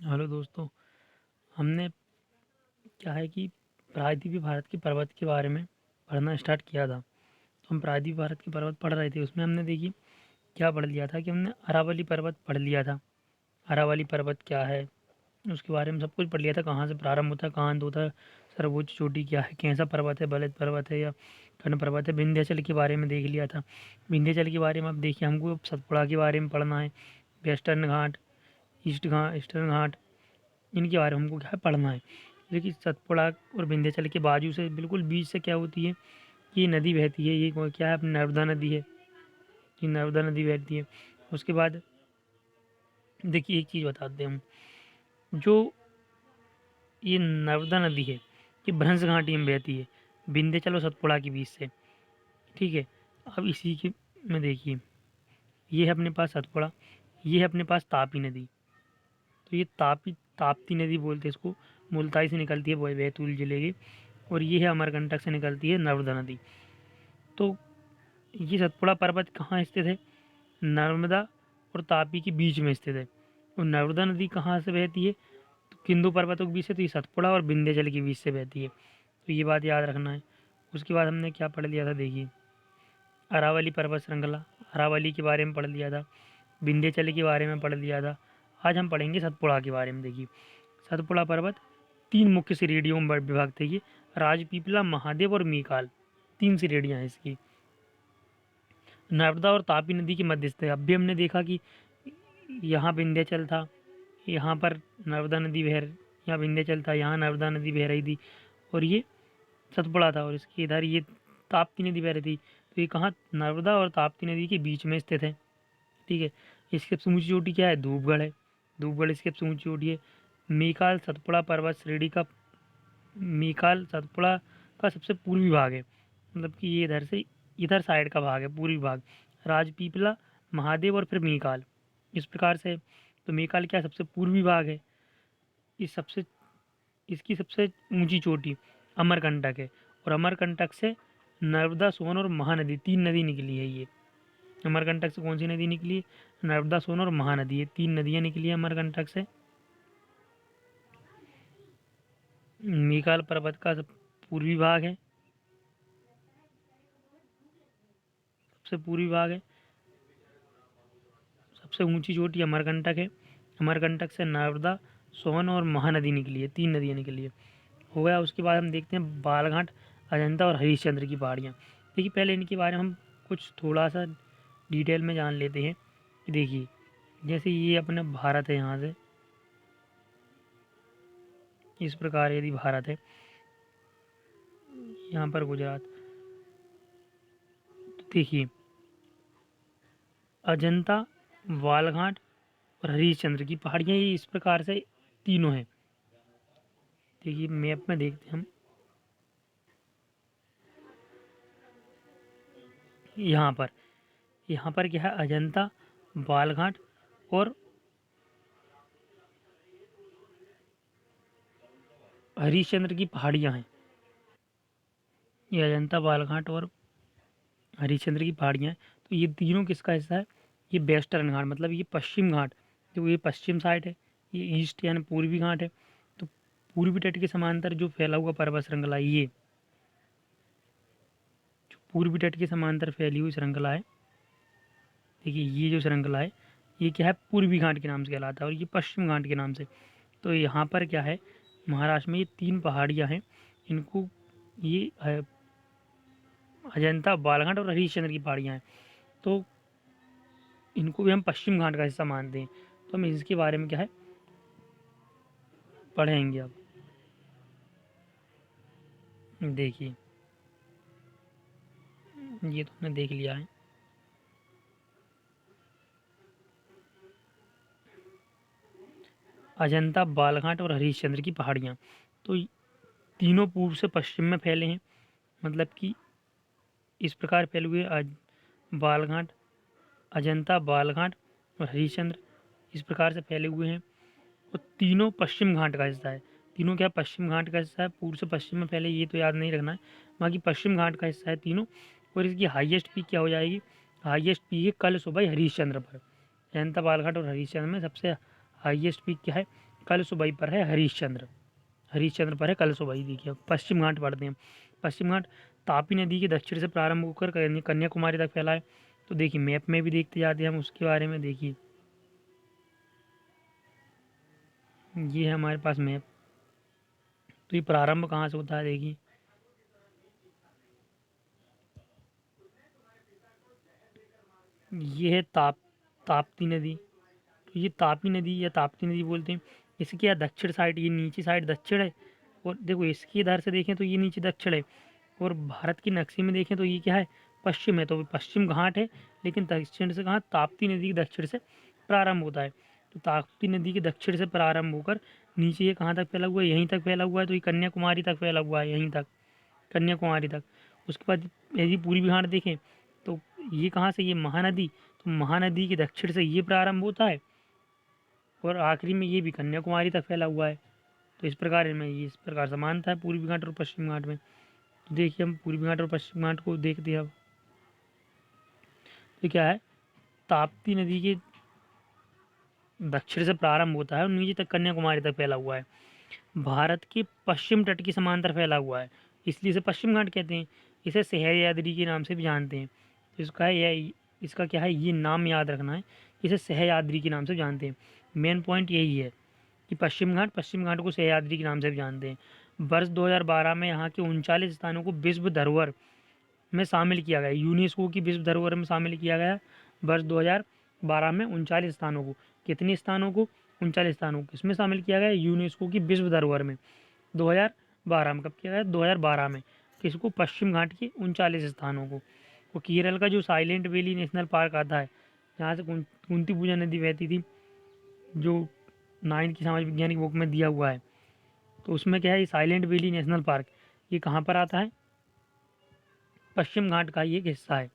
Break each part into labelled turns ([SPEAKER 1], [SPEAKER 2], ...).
[SPEAKER 1] Hello दोस्तों। हमने क्या है कि प्रायद्वीपीय भारत के पर्वत के बारे में पढ़ना स्टार्ट किया था। तो हम प्रायद्वीपीय भारत के पर्वत पढ़ रहे थे, उसमें हमने देखी क्या पढ़ लिया था कि हमने अरावली पर्वत पढ़ लिया था। अरावली पर्वत क्या है उसके बारे में सब कुछ पढ़ लिया था, कहाँ से प्रारंभ होता है, कहाँ अंत होता है, सर्वोच्च चोटी क्या है, कैसा पर्वत है, बलद पर्वत है या कर्ण पर्वत है। विंध्याचल के बारे में देख लिया था। विंध्याचल के बारे में अब देखिए हमको अब सतपुड़ा के बारे में पढ़ना है। वेस्टर्न घाट, ईस्टर्न घाट, इनके बारे में हमको क्या है पढ़ना है। देखिए सतपुड़ा और विंध्याचल के बाजू से बिल्कुल बीच से क्या होती है, ये नदी बहती है। ये क्या है, अपनी नर्मदा नदी है। ये नर्मदा नदी बहती है। उसके बाद देखिए एक चीज़ बताते हैं हम, जो ये नर्मदा नदी है ये भ्रंश घाटी में बहती है, विंध्याचल और सतपुड़ा के बीच से। ठीक है। अब इसी के में देखिए, ये है अपने पास सतपुड़ा, ये है अपने पास तापी नदी। तो ये ताप्ती नदी बोलते हैं इसको, मुल्ताई से निकलती है बैतूल जिले की। और ये है अमरकंटक से निकलती है नर्मदा नदी। तो ये सतपुड़ा पर्वत कहाँ स्थित है, नर्मदा और तापी के बीच में स्थित है। और नर्मदा नदी कहाँ से बहती है, तो किंदु पर्वतों के बीच से, तो ये सतपुड़ा और विंध्याचल के बीच से बहती है। तो ये बात याद रखना है। उसके बाद हमने क्या पढ़ लिया था, देखिए अरावली पर्वत श्रृंखला, अरावली के बारे में पढ़ लिया था, विंध्याचल के बारे में पढ़ लिया था। आज हम पढ़ेंगे सतपुड़ा के बारे में। देखिए सतपुड़ा पर्वत तीन मुख्य श्रेणियों में विभाजित है। ये राजपीपला, महादेव और मीकाल, तीन श्रेणियाँ हैं इसकी। नर्मदा और तापी नदी के मध्य स्थित है। अब भी हमने देखा कि यहाँ विंध्याचल था, यहाँ पर नर्मदा नदी यहाँ विंध्याचल था, यहाँ नर्मदा नदी बह रही थी, और ये सतपुड़ा था, और इसके इधर ये ताप्ती नदी बह रही थी। तो ये कहाँ, नर्मदा और ताप्ती नदी के बीच में स्थित है। ठीक है। इसकी सबसे ऊंची चोटी क्या है, धूपगढ़ है। धूपगढ़ इसकी सबसे ऊंची चोटी है। मीकाल सतपुड़ा पर्वत श्रेणी का, मीकाल सतपुड़ा का सबसे पूर्वी भाग है, मतलब कि ये इधर से इधर साइड का भाग है, पूर्वी भाग। राजपीपला, महादेव और फिर मीकाल, इस प्रकार से। तो मीकाल क्या, सबसे पूर्वी भाग है। इस सबसे इसकी सबसे ऊंची चोटी अमरकंटक है, और अमरकंटक से नर्मदा, सोन और महानदी, तीन नदी निकली है ये। अमरकंटक से कौन सी नदी निकली है, नर्मदा, सोन और महानदी, ये तीन नदियाँ निकली है अमरकंटक से। मीकाल पर्वत का सब पूर्वी भाग है, सबसे पूर्वी भाग है। सबसे ऊंची चोटी अमरकंटक है। अमरकंटक से नर्मदा, सोन और महानदी निकली है, तीन नदियाँ निकली है। हो गया। उसके बाद हम देखते हैं बालघाट, अजंता और हरिश्चंद्र की पहाड़ियाँ। देखिए पहले इनके बारे में हम कुछ थोड़ा सा डिटेल में जान लेते हैं। कि देखिए जैसे ये अपना भारत है, यहाँ से इस प्रकार यदि भारत है, यहाँ पर गुजरात, तो देखिए अजंता, बालघाट और हरिश्चंद्र की पहाड़ियाँ ये इस प्रकार से तीनों हैं। देखिए मैप में देखते हैं हम, यहाँ पर क्या है, अजंता, बालघाट और हरिश्चंद्र की पहाड़ियाँ हैं। ये अजंता, बालघाट और हरिश्चंद्र की पहाड़ियाँ हैं। तो ये तीनों किसका हिस्सा है, ये वेस्टर्न घाट, मतलब ये पश्चिम घाट, जो ये पश्चिम साइड है, ये ईस्ट यानी पूर्वी घाट है। तो पूर्वी तट के समांतर जो फैला हुआ पर्वत श्रृंखला, ये जो पूर्वी तट के समांतर फैली हुई श्रृंखला है, देखिए ये जो श्रृंखला है, ये क्या है, पूर्वी घाट के नाम से कहलाता है, और ये पश्चिम घाट के नाम से। तो यहाँ पर क्या है, महाराष्ट्र में ये तीन पहाड़ियाँ हैं, इनको ये अजंता, बालघाट और हरिश्चंद्र की पहाड़ियाँ हैं। तो इनको भी हम पश्चिम घाट का हिस्सा मानते हैं। तो हम इसके बारे में क्या है पढ़ेंगे अब। देखिए ये तो हमने देख लिया है। अजंता, बालघाट और हरिश्चंद्र की पहाड़ियाँ, तो तीनों पूर्व से पश्चिम में फैले हैं, मतलब कि इस प्रकार फैले हुए बालघाट, अजंता, बालघाट और हरिश्चंद्र इस प्रकार से फैले हुए हैं। और तीनों पश्चिम घाट का हिस्सा है। तीनों क्या, पश्चिम घाट का हिस्सा है, पूर्व से पश्चिम में फैले, ये तो याद नहीं रखना है। बाकी पश्चिम घाट का हिस्सा है तीनों। और इसकी हाईएस्ट पीक क्या हो जाएगी, हाईएस्ट पीक है कल सुबह हरिश्चंद्र पर। अजंता, बालघाट और हरिश्चंद्र में सबसे हाईएस्ट पीक क्या है, कलसुबई पर है हरिश्चंद्र, हरिश्चंद्र पर है कलसुबई। देखिए अब पश्चिम घाट पढ़ते हैं। पश्चिम घाट तापी नदी के दक्षिण से प्रारंभ होकर कन्याकुमारी तक फैला है। तो देखिए मैप में भी देखते जाते हैं हम उसके बारे में। देखिए ये है हमारे पास मैप। तो ये प्रारंभ कहाँ से होता है, देखिए ये है ताप्ती नदी। तो ये तापी नदी या ताप्ती नदी बोलते हैं। इसकी क्या दक्षिण साइड, ये नीचे साइड दक्षिण है, और देखो इसकी इधर से देखें तो ये नीचे दक्षिण है, और भारत की नक्शे में देखें तो ये क्या है, पश्चिम है। तो पश्चिम घाट है, लेकिन दक्षिण से कहाँ, ताप्ती नदी के दक्षिण से प्रारंभ होता है। तो ताप्ती नदी के दक्षिण से प्रारंभ होकर नीचे ये कहाँ तक फैला हुआ है, यहीं तक फैला हुआ है। तो ये कन्याकुमारी तक फैला हुआ है, यहीं तक, कन्याकुमारी तक। उसके बाद यदि पूर्वी घाट देखें तो ये कहाँ से, ये महानदी, तो महानदी के दक्षिण से ये प्रारंभ होता है, और आखिरी में ये भी कन्याकुमारी तक फैला हुआ है। तो इस प्रकार इनमें ये इस प्रकार समानता है पूर्वी घाट और पश्चिम घाट में। तो देखिए हम पूर्वी घाट और पश्चिम घाट को देखते हैं अब। तो क्या है, ताप्ती नदी के दक्षिण से प्रारंभ होता है और नीचे तक कन्याकुमारी तक फैला हुआ है। भारत के पश्चिम तट के समांतर फैला हुआ है, इसलिए इसे पश्चिम घाट कहते हैं। इसे सह्याद्री के नाम से भी जानते हैं। तो इसका है यह, इसका क्या है, ये नाम याद रखना है, इसे सह्याद्री के नाम से जानते हैं। मेन पॉइंट यही है कि पश्चिम घाट को सह्याद्री के नाम से भी जानते हैं। वर्ष 2012 में यहाँ के 39 स्थानों को विश्व धरोहर में शामिल किया गया, यूनेस्को की विश्व धरोहर में शामिल किया गया। वर्ष 2012 में 39 स्थानों को, कितने स्थानों को, 39 स्थानों को किसमें शामिल किया गया, यूनेस्को की विश्व धरोहर में। 2012 में, कब किया गया, 2012 में। किसको, पश्चिम घाट के 39 स्थानों को। वो केरल का जो साइलेंट वैली नेशनल पार्क आता है, जहाँ से कुंती पूजा नदी बहती थी, जो 9th की समाज विज्ञान की बुक में दिया हुआ है। तो उसमें क्या है, ये साइलेंट वैली नेशनल पार्क, ये कहाँ पर आता है, पश्चिम घाट का ही एक हिस्सा है।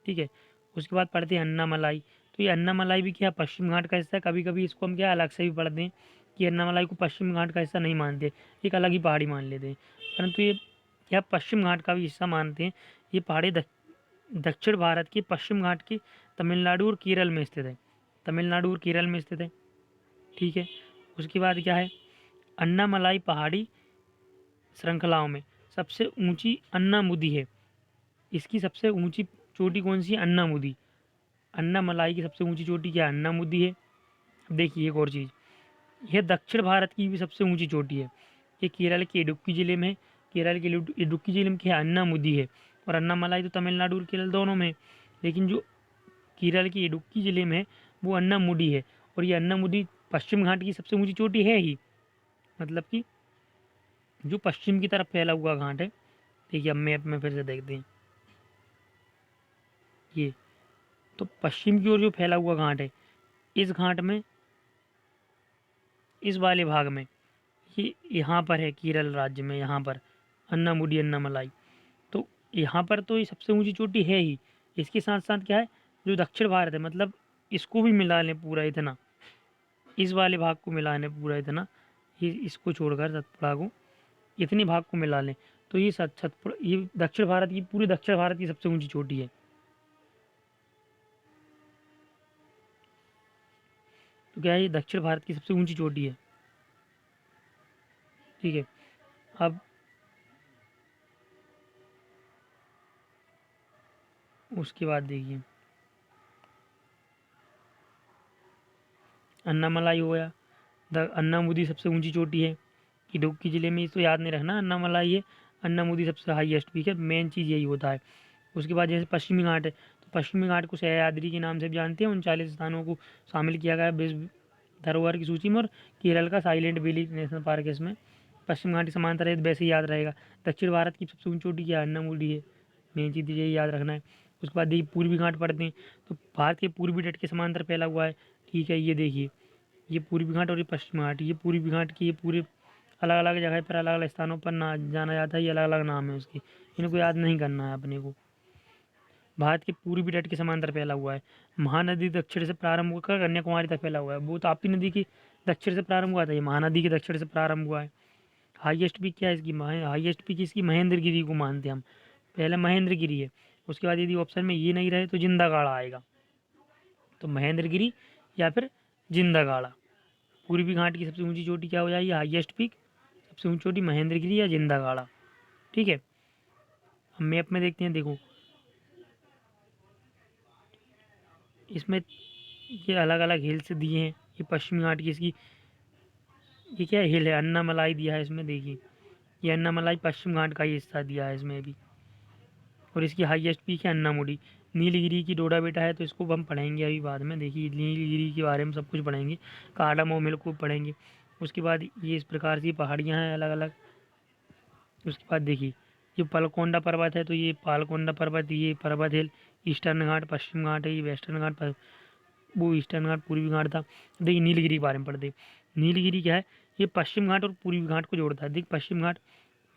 [SPEAKER 1] ठीक है। उसके बाद पढ़ते हैं अन्नामलाई। तो ये अन्नामलाई भी क्या पश्चिम घाट का हिस्सा है। कभी कभी इसको हम क्या अलग से भी पढ़ते हैं कि अन्नामलाई को पश्चिम घाट का हिस्सा नहीं मानते, एक अलग ही पहाड़ी मान लेते हैं, परंतु ये क्या पश्चिम घाट का भी हिस्सा मानते हैं। ये पहाड़ी दक्षिण भारत के पश्चिम घाट के तमिलनाडु और केरल में स्थित है, तमिलनाडु और केरल में स्थित है। ठीक है। उसके बाद क्या है, अन्नामलाई पहाड़ी श्रृंखलाओं में सबसे ऊंची अन्नामुदी है। इसकी सबसे ऊंची चोटी कौन सी है, अन्नामुदी। अन्नामलाई की सबसे ऊंची चोटी क्या है, अन्नामुदी है। अब देखिए एक और चीज़, यह दक्षिण भारत की भी सबसे ऊंची चोटी है। ये केरल के इडुक्की जिले में, केरल के इडुक्की जिले में क्या है, अन्नामुदी है। और अन्नामलाई तो तमिलनाडु और केरल दोनों में है। लेकिन जो केरल के इडुक्की जिले में है, वो अन्नामुदी है। और ये अन्नामुदी पश्चिम घाट की सबसे ऊंची चोटी है ही, मतलब कि जो पश्चिम की तरफ फैला हुआ घाट है। देखिए अब मैप में फिर से देखते हैं, ये तो पश्चिम की ओर जो फैला हुआ घाट है, इस घाट में, इस वाले भाग में, ये यहाँ पर है केरल राज्य में, यहाँ पर अन्नामुडी अन्नामलाई। तो यहाँ पर तो ये सबसे ऊंची चोटी है ही। इसके साथ साथ क्या है, जो दक्षिण भारत है, मतलब इसको भी मिला लें पूरा इतना, इस वाले भाग को मिला लें पूरा इतना, ये इसको छोड़कर सतपुड़ा को, इतने भाग को मिला लें, तो ये सतपुड़ा, ये दक्षिण भारत की, पूरे दक्षिण भारत की सबसे ऊंची चोटी है। तो क्या है, ये दक्षिण भारत की सबसे ऊंची चोटी है। ठीक है। अब उसके बाद देखिए, अन्नामलाई हो गया, अन्नामुदी सबसे ऊंची चोटी है इडुक्की जिले में, इसको याद नहीं रखना, अन्नामलाई है, अन्नामुदी सबसे हाईएस्ट पीक है, मेन चीज़ यही होता है। उसके बाद जैसे पश्चिमी घाट है, तो पश्चिमी घाट को सह्याद्री के नाम से भी जानते हैं। 39 स्थानों को शामिल किया गया है विश्व धरोहर की सूची में, और केरल का साइलेंट वैली नेशनल पार्क है इसमें। पश्चिम घाट की समांतर है, वैसे ही याद रहेगा। दक्षिण भारत की सबसे ऊंची चोटी क्या है, अन्नामुडी है, मेन चीज़ यही याद रखना है। उसके बाद देखिए पूर्वी घाट पढ़ते हैं, तो भारत के पूर्वी तट के समांतर फैला हुआ है। ठीक है, ये देखिए, ये पूर्वी घाट और ये पश्चिमी घाट, ये पूर्वी घाट की, ये पूरे अलग अलग जगह पर अलग अलग स्थानों पर ना जाना जाता है, ये अलग अलग नाम है उसकी, इनको याद नहीं करना है अपने को। भारत के पूर्वी तट के समांतर फैला हुआ है। महानदी दक्षिण से प्रारंभ होकर कन्याकुमारी तक फैला हुआ है। वो ताप्ती नदी की दक्षिण से प्रारंभ हुआ था, ये महानदी के दक्षिण से प्रारंभ हुआ है। हाईएस्ट पीक क्या है इसकी, हाईएस्ट पीक इसकी महेंद्रगिरी को मानते हैं हम, पहले महेंद्रगिरी है। उसके बाद यदि ऑप्शन में ये नहीं रहे तो जिंदागाड़ा आएगा, तो महेंद्रगिरी या फिर जिंदागाड़ा। पूर्वी घाट की सबसे ऊंची चोटी क्या हो जाएगी, हाईएस्ट पीक, सबसे ऊंची चोटी महेंद्रगिरी या जिंदागाड़ा। ठीक है, हम मैप में देखते हैं, देखो इसमें ये अलग अलग हिल्स दिए हैं। ये पश्चिमी घाट की इसकी ये क्या हिल है, अन्नामलाई दिया है इसमें, देखिए ये अन्नामलाई पश्चिम घाट का ही हिस्सा दिया है इसमें भी। और इसकी हाईएस्ट पीक है अन्नामुडी। नीलगिरी की डोडा बेटा है, तो इसको हम पढ़ेंगे अभी बाद में। देखिए नीलगिरी के बारे में सब कुछ पढ़ेंगे, कार्डामोमिल को पढ़ेंगे। उसके बाद ये इस प्रकार की पहाड़ियाँ हैं अलग अलग। उसके बाद देखिए ये पालकोंडा पर्वत है, तो ये पालकोंडा पर्वत, ये पर्वत हिल, ईस्टर्न घाट पश्चिम घाट है, ये वेस्टर्न घाट वो ईस्टर्न घाट पूर्वी घाट था। देखिए नीलगिरी के बारे में पढ़ते, नीलगिरी क्या है, ये पश्चिम घाट और पूर्वी घाट को जोड़ता है। देख पश्चिम घाट,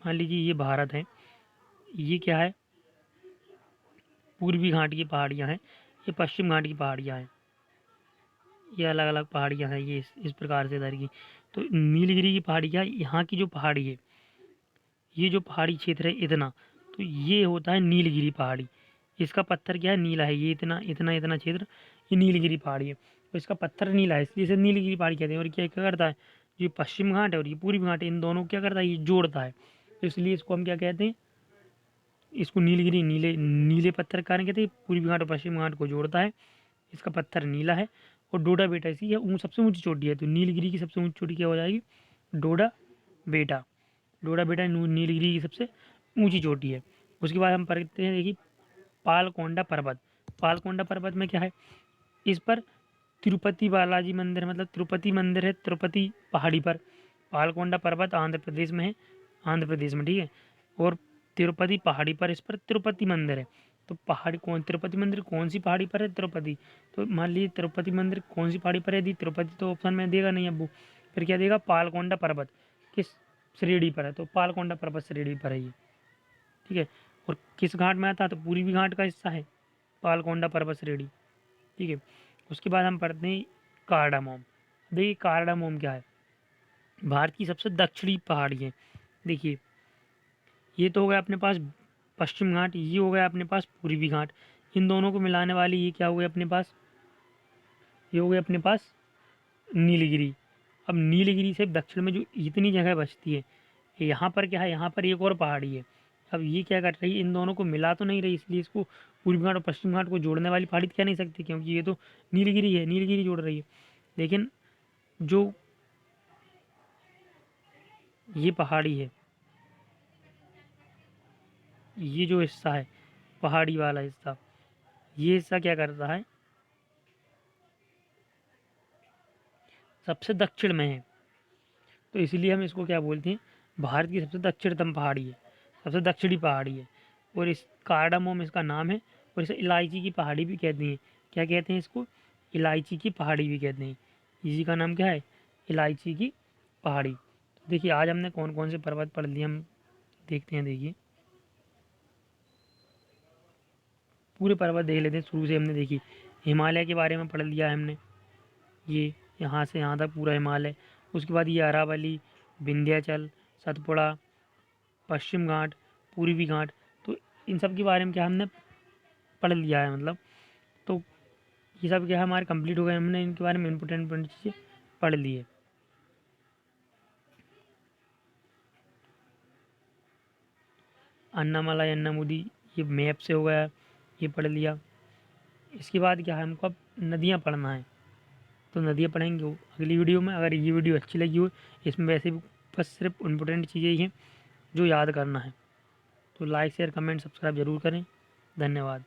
[SPEAKER 1] मान लीजिए ये भारत है, ये क्या है, पूर्वी घाट की पहाड़ियाँ हैं, ये पश्चिम घाट की पहाड़ियाँ हैं, ये अलग अलग पहाड़ियाँ हैं, ये इस प्रकार से इधर की। तो नीलगिरी की पहाड़ियाँ, यहाँ की जो पहाड़ी है, ये जो पहाड़ी क्षेत्र है इतना, तो ये होता है नीलगिरी पहाड़ी। इसका पत्थर क्या है, नीला है। ये इतना इतना इतना क्षेत्र ये नीलगिरी पहाड़ी है, तो इसका पत्थर नीला है, इसलिए इसे नीलगिरी पहाड़ी कहते हैं। और क्या क्या करता है, ये पश्चिम घाट है और ये पूर्वी घाट है, इन दोनों को क्या करता है, ये जोड़ता है। तो इसलिए इसको हम क्या कहते हैं, इसको नीलगिरी, नीले नीले पत्थर कारण कहते हैं। पूर्वी घाट और पश्चिम घाट को जोड़ता है, इसका पत्थर नीला है। और डोडा बेटा इसी है सबसे ऊंची चोटी है, तो नीलगिरी की सबसे ऊंची चोटी क्या हो जाएगी, डोडा बेटा। डोडा बेटा नीलगिरी की सबसे ऊंची चोटी है। उसके बाद हम पढ़ते हैं, देखिए पालकोंडा पर्वत। पालकोंडा पर्वत में क्या है, इस पर तिरुपति बालाजी मंदिर, मतलब तिरुपति मंदिर है, तिरुपति पहाड़ी पर। पालकोंडा पर्वत आंध्र प्रदेश में है, आंध्र प्रदेश में, ठीक है। और तिरुपति पहाड़ी पर इस पर तिरुपति मंदिर है। तो पहाड़ी कौन, तिरुपति मंदिर कौन सी पहाड़ी पर है, तिरुपति। तो मान लीजिए तिरुपति मंदिर कौन सी पहाड़ी पर है, यदि तिरुपति तो ऑप्शन में देगा नहीं अब वो, फिर क्या देगा, पालकोंडा पर्वत किस श्रेणी पर है, तो पालकोंडा पर्वत श्रेणी पर है ये, ठीक है। और किस घाट में आता है, तो पूर्वी घाट का हिस्सा है पालकोंडा पर्वत श्रेणी, ठीक है। उसके बाद हम पढ़ते हैं कार्डामोम। देखिए कार्डामोम क्या है, भारत की सबसे दक्षिणी पहाड़ी है। देखिए ये तो हो गया अपने पास पश्चिम घाट, ये हो गया अपने पास पूर्वी घाट, इन दोनों को मिलाने वाली ये क्या हो गया अपने पास, ये हो गया अपने पास नीलगिरी। अब नीलगिरी से दक्षिण में जो इतनी जगह बचती है, यहाँ पर क्या है, यहाँ पर एक और पहाड़ी है। अब ये क्या कर रही है, इन दोनों को मिला तो नहीं रही, इसलिए इसको पूर्वी घाट और पश्चिम घाट को जोड़ने वाली पहाड़ी तो कह नहीं सकती, क्योंकि ये तो नीलगिरी है, नीलगिरी जोड़ रही है। लेकिन जो ये पहाड़ी है, ये जो हिस्सा है पहाड़ी वाला हिस्सा, ये हिस्सा क्या करता है, सबसे दक्षिण में है, तो इसीलिए हम इसको क्या बोलते हैं, भारत की सबसे दक्षिणतम पहाड़ी है, सबसे दक्षिणी पहाड़ी है। और इस कार्डामोम इसका नाम है। और इसे इलायची की पहाड़ी भी कहते हैं। क्या कहते हैं इसको, इलायची की पहाड़ी भी कहते हैं। इसी का नाम क्या है, इलायची की पहाड़ी। तो देखिए आज हमने कौन कौन से पर्वत पढ़ लिए, हम देखते हैं। देखिए पूरे पर्वत देख लेते हैं शुरू से। हमने देखी हिमालय के बारे में पढ़ लिया है हमने, ये यहाँ से यहाँ तक पूरा हिमालय। उसके बाद ये अरावली, विंध्याचल, सतपुड़ा, पश्चिम घाट, पूर्वी घाट, तो इन सब के बारे में क्या हमने पढ़ लिया है, मतलब तो ये सब क्या है हमारे कंप्लीट हो गए, हमने इनके बारे में इंपॉर्टेंट चीज़ें पढ़ ली है। अन्नामलाई अन्नामुदी ये मैप से हो गया, ये पढ़ लिया। इसके बाद क्या है, हमको अब नदियाँ पढ़ना है, तो नदियाँ पढ़ेंगे वो अगली वीडियो में। अगर ये वीडियो अच्छी लगी हो, इसमें वैसे भी बस सिर्फ इम्पोर्टेंट चीज़ें ही हैं जो याद करना है, तो लाइक शेयर कमेंट सब्सक्राइब ज़रूर करें। धन्यवाद।